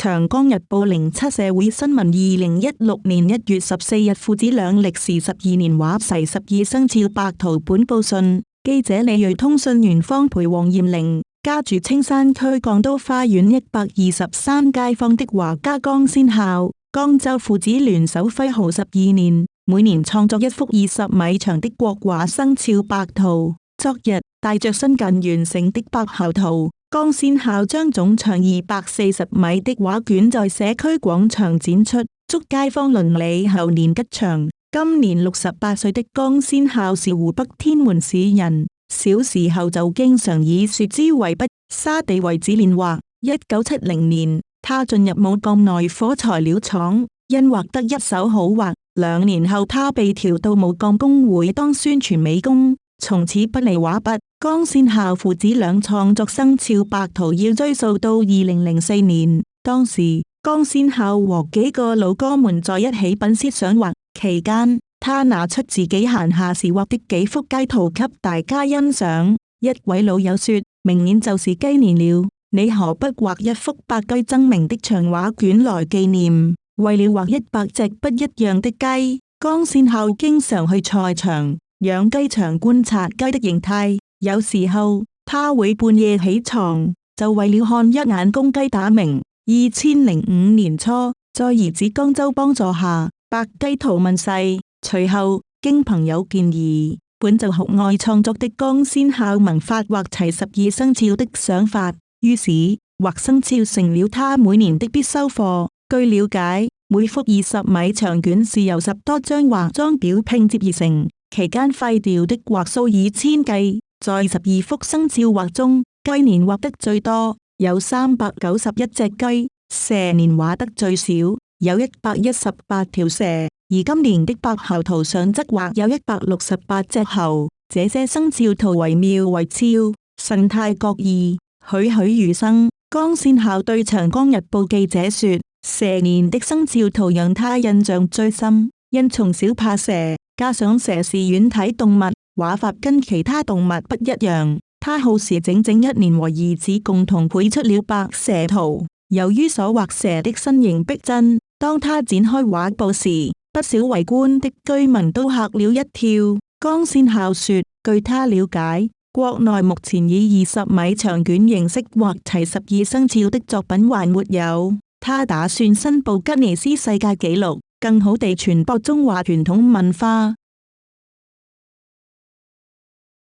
長江日報07社會新聞2016年1月14日父子倆歷時12年畫齊12生肖白圖本報訊，記者李銳通訊員方培黃艷玲，家住青山區港都花園123街坊的畫家江先孝、江州父子聯手揮毫12年，每年創作一幅20米長的國畫生肖白圖。昨日帶着新近完成的白猴圖，江先孝將總長240米的畫卷在社區廣場展出，祝街坊鄰里猴年吉祥。今年68歲的江先孝是湖北天門市人，小時候就經常以樹枝為筆、沙地為紙練畫。1970年，他進入武鋼內火材料廠，因畫得一手好畫，2年後他被調到武鋼工會當宣傳美工。從此不離畫筆。江先孝父子倆創作生肖白圖要追溯到2004年，當時江先孝和幾個老哥們在一起品思想畫，期間他拿出自己閒暇時畫的幾幅雞圖給大家欣賞。一位老友說：明年就是雞年了，你何不畫一幅白雞爭鳴的長畫卷來紀念？為了畫100隻不一樣的雞，江先孝經常去菜場、養雞場觀察雞的形態，有時候他會半夜起床，就為了看一眼公雞打鳴。2005年初，在兒子江州幫助下，白雞圖問世。隨後經朋友建議，本就酷愛創作的江先孝萌發畫齊12生肖的想法，於是畫生肖成了他每年的必修課。據了解，每幅20米長卷是由10多張畫裝裱拼接而成，期間廢掉的畫數以千計。在12幅生肖畫中，雞年畫得最多，有391隻雞；蛇年畫得最少，有118條蛇。而今年的白猴圖上則畫有168隻猴。這些生肖圖惟妙惟肖，神態各異，栩栩如生。江先孝對長江日報記者說：蛇年的生肖圖讓他印象最深，因從小怕蛇，加上蛇是軟體動物，畫法跟其他動物不一樣。他耗時整整1年和兒子共同繪出了白蛇圖。由於所畫蛇的身形逼真，當他展開畫布時，不少圍觀的居民都嚇了一跳。江先孝說：據他了解，國內目前以20米長卷形式畫齊12生肖的作品還沒有。他打算申報吉尼斯世界紀錄，更好地傳播中華傳統文化。